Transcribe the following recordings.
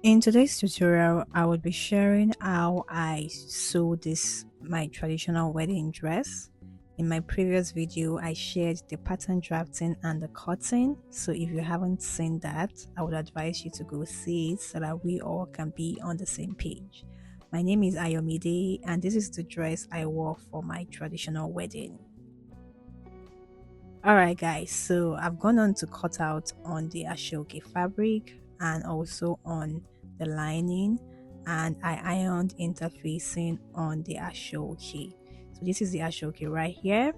In today's tutorial, I will be sharing how I sew this my traditional wedding dress. In my previous video, I shared the pattern drafting and the cutting. So if you haven't seen that, I would advise you to go see it so that we all can be on the same page. My name is Ayomide and this is the dress I wore for my traditional wedding. Alright guys, so I've gone on to cut out on the Asooke fabric and also on the lining, and I ironed interfacing on the Asooke. So this is the Asooke right here,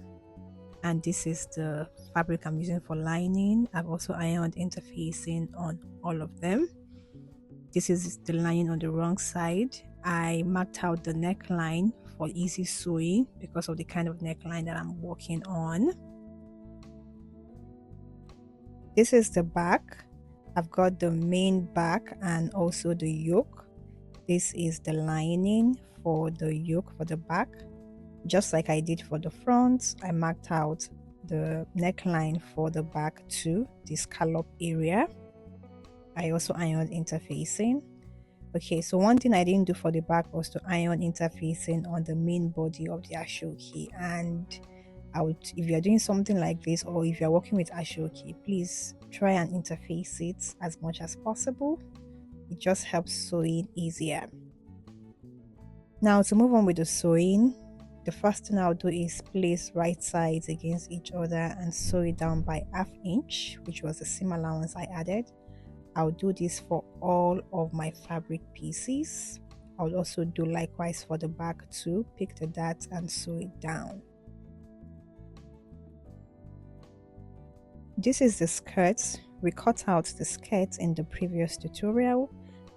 and this is the fabric I'm using for lining. I've also ironed interfacing on all of them. This is the lining on the wrong side. I marked out the neckline for easy sewing because of the kind of neckline that I'm working on. This is the back. I've got the main back and also the yoke. This is the lining for the yoke for the back. Just like I did for the front, I marked out the neckline for the back too, the scallop area. I also ironed interfacing. Okay, so one thing I didn't do for the back was to iron interfacing on the main body of the Asooke. And if you're doing something like this, or if you're working with Asooke, please try and interface it as much as possible. It just helps sewing easier. Now to move on with the sewing, the first thing I'll do is place right sides against each other and sew it down by 1/2 inch, which was the seam allowance I added. I'll do this for all of my fabric pieces. I'll also do likewise for the back too. Pick the dart and sew it down. This is the skirt. We cut out the skirt in the previous tutorial,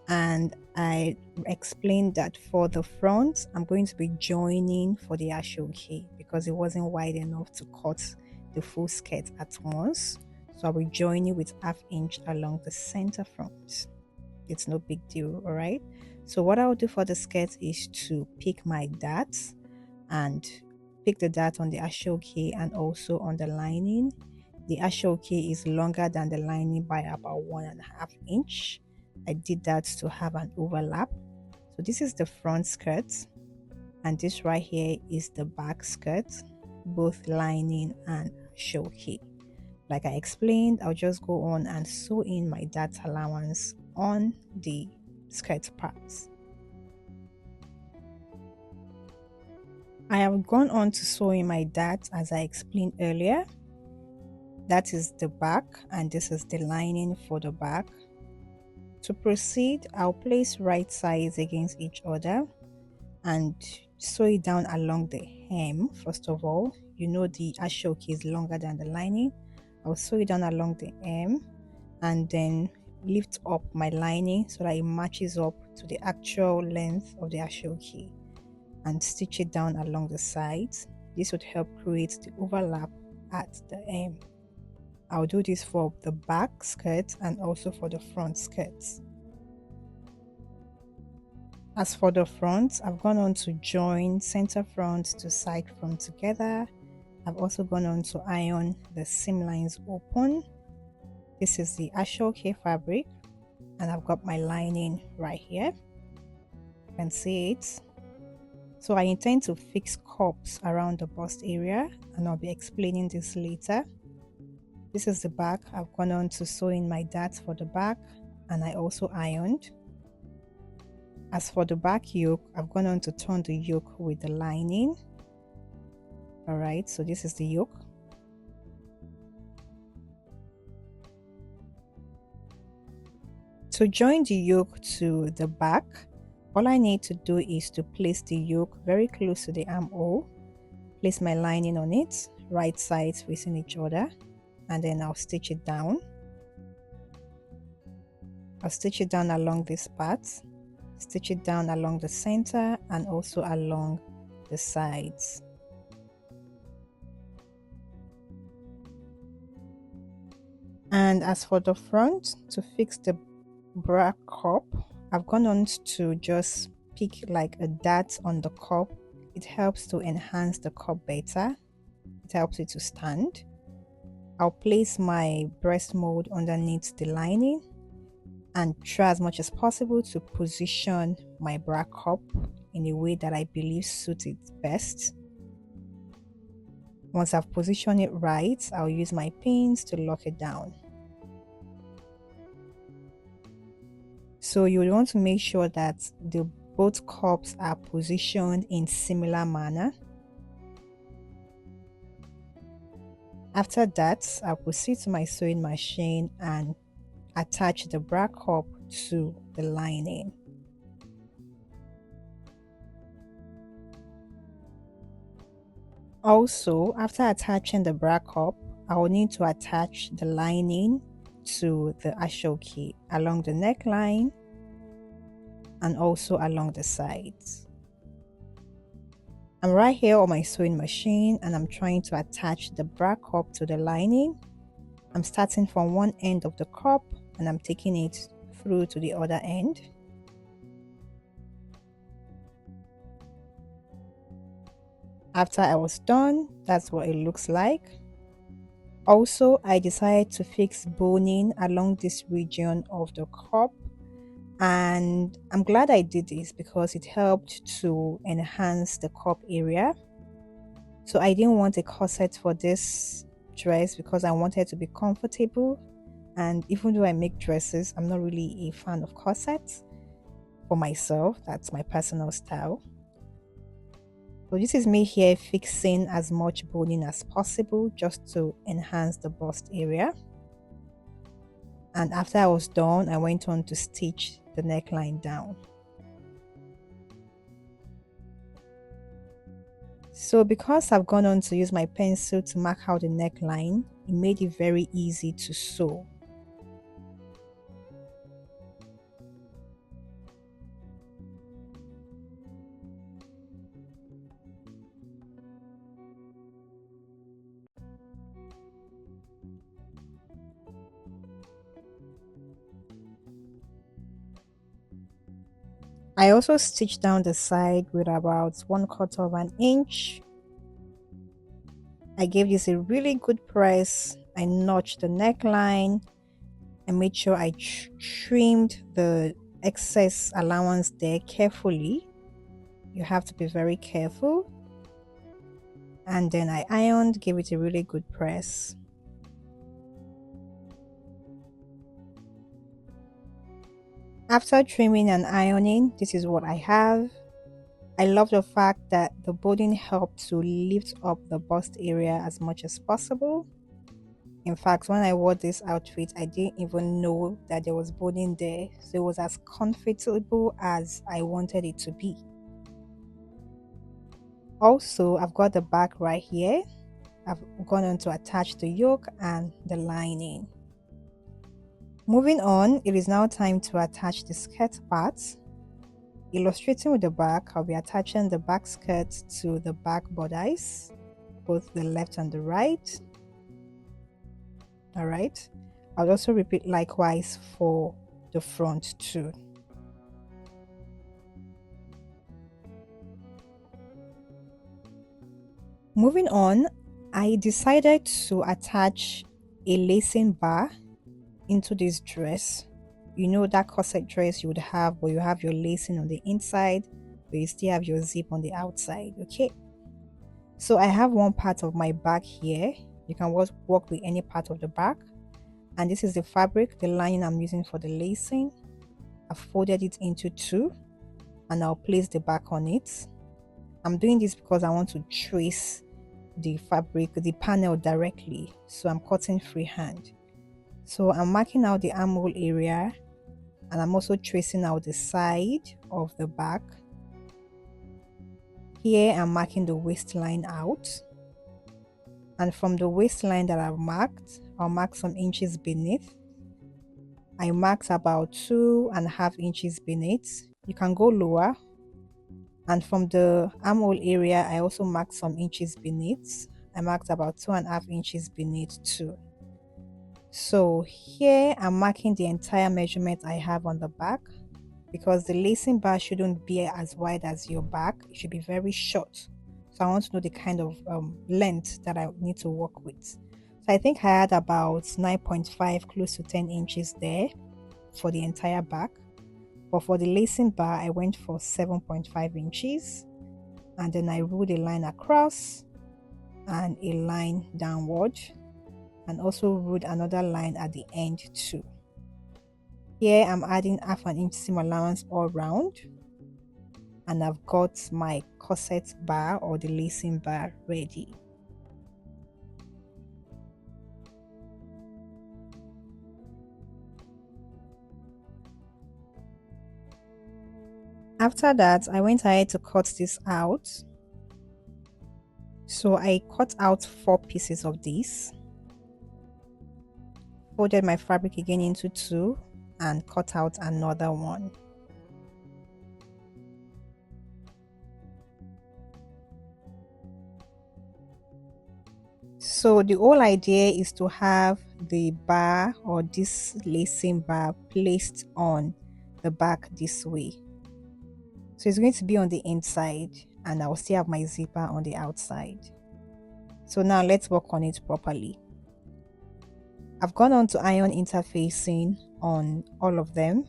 and I explained that for the front I'm going to be joining for the Asooke because it wasn't wide enough to cut the full skirt at once. So I'll be joining with 1/2 inch along the center front. It's no big deal, all right? So what I'll do for the skirt is to pick my darts and pick the dart on the Asooke and also on the lining. The Asooke is longer than the lining by about 1.5 inch. I did that to have an overlap. So this is the front skirt, and this right here is the back skirt, both lining and Asooke. Like I explained, I'll just go on and sew in my dart allowance on the skirt parts. I have gone on to sew in my dart as I explained earlier. That is the back, and this is the lining for the back. To proceed, I'll place right sides against each other and sew it down along the hem. First of all, you know the Asooke is longer than the lining. I'll sew it down along the hem and then lift up my lining so that it matches up to the actual length of the Asooke and stitch it down along the sides. This would help create the overlap at the hem. I'll do this for the back skirt and also for the front skirts. As for the front, I've gone on to join center front to side front together. I've also gone on to iron the seam lines open. This is the Asooke fabric, and I've got my lining right here. You can see it. So I intend to fix cups around the bust area, and I'll be explaining this later. This is the back. I've gone on to sew in my darts for the back, and I also ironed. As for the back yoke, I've gone on to turn the yoke with the lining. Alright, so this is the yoke. To join the yoke to the back, all I need to do is to place the yoke very close to the armhole, place my lining on it, right sides facing each other, and then I'll stitch it down. I'll stitch it down along this part, stitch it down along the center and also along the sides. And as for the front, to fix the bra cup, I've gone on to just pick like a dart on the cup. It helps to enhance the cup better. It helps it to stand. I'll place my breast mold underneath the lining. and try as much as possible to position my bra cup in a way that I believe suits it best. Once I've positioned it right, I'll use my pins to lock it down. So you want to make sure that the both cups are positioned in similar manner. After that, I'll proceed to my sewing machine and attach the bra cup to the lining. Also, after attaching the bra cup, I will need to attach the lining to the Asooke along the neckline and also along the sides. I'm right here on my sewing machine and I'm trying to attach the bra cup to the lining. I'm starting from one end of the cup and I'm taking it through to the other end. After I was done, that's what it looks like. Also, I decided to fix boning along this region of the cup, and I'm glad I did this because it helped to enhance the cup area. So I didn't want a corset for this dress because I wanted to be comfortable, and even though I make dresses, I'm not really a fan of corsets for myself. That's my personal style. So this is me here fixing as much boning as possible just to enhance the bust area. And after I was done, I went on to stitch the neckline down. So because I've gone on to use my pencil to mark out the neckline, it made it very easy to sew. I also stitched down the side with about 1/4 of an inch. I gave this a really good press. I notched the neckline. I made sure I trimmed the excess allowance there carefully. You have to be very careful. And then I ironed, gave it a really good press. After trimming and ironing, this is what I have. I love the fact that the boning helped to lift up the bust area as much as possible. In fact, when I wore this outfit, I didn't even know that there was boning there, so it was as comfortable as I wanted it to be. Also, I've got the back right here. I've gone on to attach the yoke and the lining. Moving on, it is now time to attach the skirt part. Illustrating with the back, I'll be attaching the back skirt to the back bodice, both the left and the right. Alright, I'll also repeat likewise for the front too. Moving on, I decided to attach a lacing bar into this dress. You know that corset dress you would have, but you have your lacing on the inside, but you still have your zip on the outside. Okay, so I have one part of my back here. You can work with any part of the back, and this is the fabric, the lining I'm using for the lacing. I've folded it into two and I'll place the back on it. I'm doing this because I want to trace the fabric, the panel directly, so I'm cutting freehand. So I'm marking out the armhole area and I'm also tracing out the side of the back. Here I'm marking the waistline out, and from the waistline that I've marked, I'll mark some inches beneath. I marked about 2.5 inches beneath. You can go lower. And from the armhole area, I also marked some inches beneath. I marked about 2.5 inches beneath too. So here I'm marking the entire measurement I have on the back, because the lacing bar shouldn't be as wide as your back. It should be very short. So I want to know the kind of length that I need to work with. So I think I had about 9.5, close to 10 inches there. for the entire back. But for the lacing bar, I went for 7.5 inches, and then I ruled a line across and a line downward, and also ruled another line at the end too. Here I'm adding half an inch seam allowance all round, and I've got my corset bar or the lacing bar ready. After that, I went ahead to cut this out. So I cut out 4 pieces of this, folded my fabric again into 2, and cut out another one. So the whole idea is to have the bar or this lacing bar placed on the back this way. So it's going to be on the inside, and I'll still have my zipper on the outside. So now let's work on it properly. I've gone on to iron interfacing on all of them,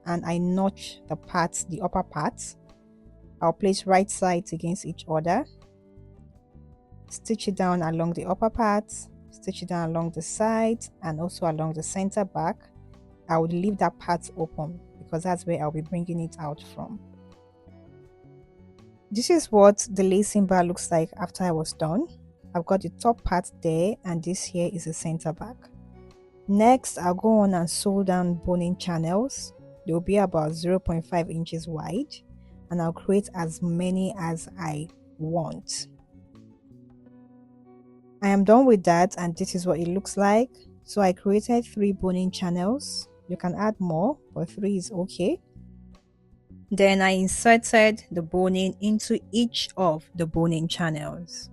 and I notch the parts, the upper parts. I'll place right sides against each other, stitch it down along the upper parts, stitch it down along the sides, and also along the center back. I would leave that part open because that's where I'll be bringing it out from. This is what the lacing bar looks like after I was done. I've got the top part there, and this here is the center back. Next, I'll go on and sew down boning channels. They'll be about 0.5 inches wide, and I'll create as many as I want. I am done with that, and this is what it looks like. So I created 3 boning channels. You can add more, but 3 is okay. Then I inserted the boning into each of the boning channels.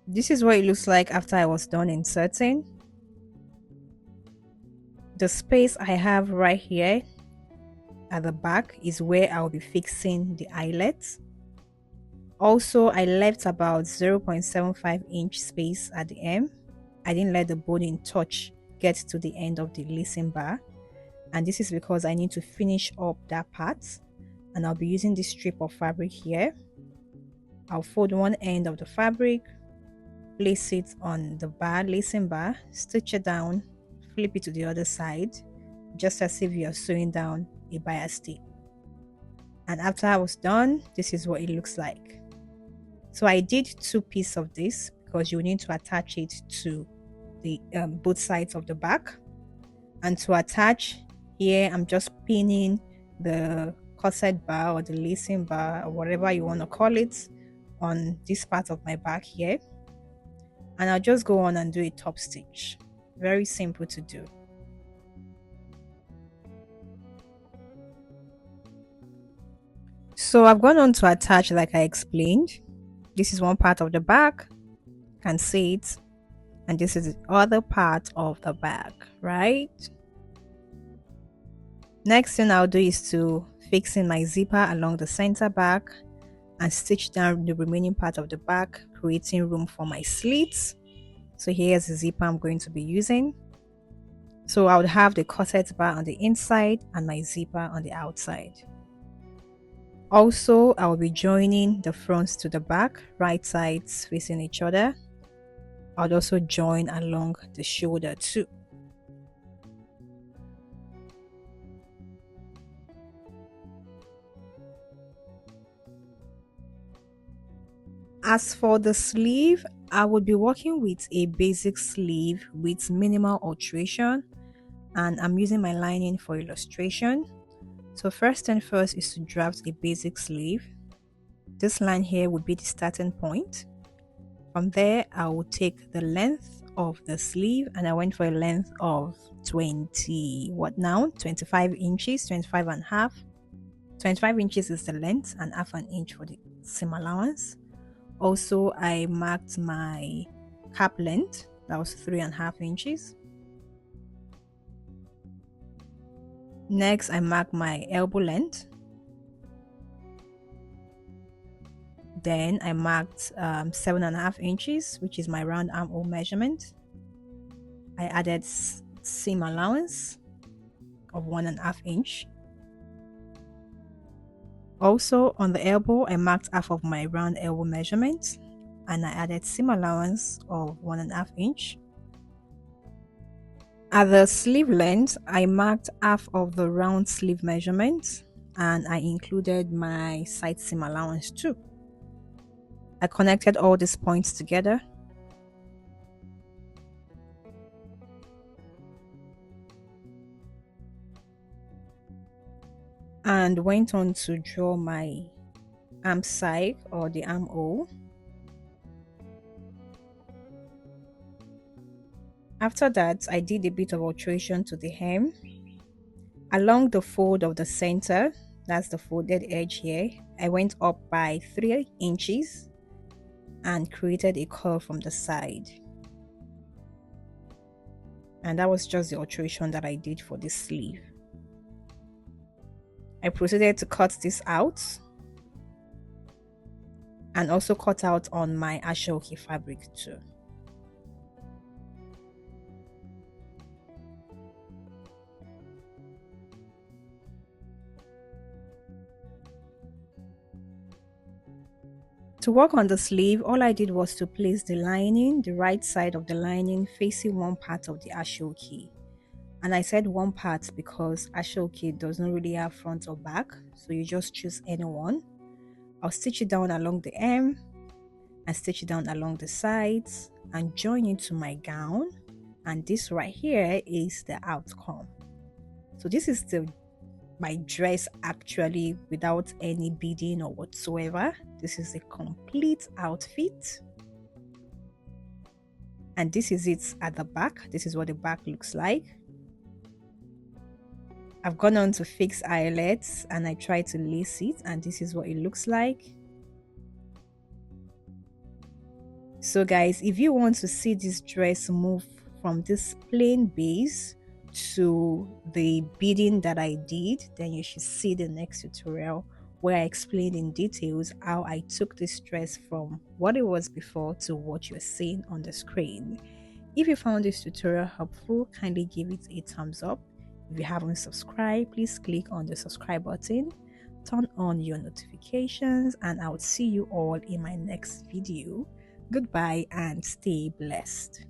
This is what it looks like after I was done inserting. The space I have right here at the back is where I'll be fixing the eyelet. Also, I left about 0.75 inch space at the end. I didn't let the boning get to the end of the lacing bar, and this is because I need to finish up that part, and I'll be using this strip of fabric here. I'll fold one end of the fabric, place it on the bar, lacing bar, stitch it down, flip it to the other side, just as if you're sewing down a bias tape. And after I was done, this is what it looks like. So I did 2 pieces of this because you need to attach it to the both sides of the back. And to attach, here I'm just pinning the corset bar or the lacing bar or whatever you want to call it on this part of my back here, and I'll just go on and do a top stitch. Very simple to do. So I've gone on to attach like I explained. This is one part of the back, you can see it, and this is the other part of the back, right? Next thing I'll do is to fix in my zipper along the center back and stitch down the remaining part of the back, creating room for my slits. So here's the zipper I'm going to be using. So I would have the corset bar on the inside and my zipper on the outside. Also, I will be joining the fronts to the back, right sides facing each other. I would also join along the shoulder too. As for the sleeve, I would be working with a basic sleeve with minimal alteration, and I'm using my lining for illustration. So first thing first is to draft a basic sleeve. This line here would be the starting point. From there, I will take the length of the sleeve, and I went for a length of 25 inches, 25 and a half. 25 inches is the length and half an inch for the seam allowance. Also, I marked my cap length, that was 3.5 inches. Next, I marked my elbow length. Then I marked 7.5 inches, which is my round armhole measurement. I added seam allowance of 1.5 inch. Also on the elbow, I marked half of my round elbow measurement and I added seam allowance of 1.5 inch. At the sleeve length, I marked half of the round sleeve measurement and I included my side seam allowance too. I connected all these points together. And went on to draw my arm side or the armhole. After that, I did a bit of alteration to the hem. Along the fold of the center, that's the folded edge here, I went up by 3 inches and created a curve from the side. And that was just the alteration that I did for this sleeve. I proceeded to cut this out and also cut out on my Asooke fabric too. To work on the sleeve, all I did was to place the lining, the right side of the lining facing one part of the Asooke. And I said one part because Asooke does not really have front or back, so you just choose any one. I'll stitch it down along the hem and stitch it down along the sides and join into my gown. And this right here is the outcome. So this is my dress actually without any beading or whatsoever. This is a complete outfit. And this is it at the back. This is what the back looks like. I've gone on to fix eyelets and I tried to lace it and this is what it looks like. So guys, if you want to see this dress move from this plain base to the beading that I did, then you should see the next tutorial where I explained in details how I took this dress from what it was before to what you're seeing on the screen. If you found this tutorial helpful, kindly give it a thumbs up. If you haven't subscribed, please click on the subscribe button, turn on your notifications, and I will see you all in my next video. Goodbye and stay blessed.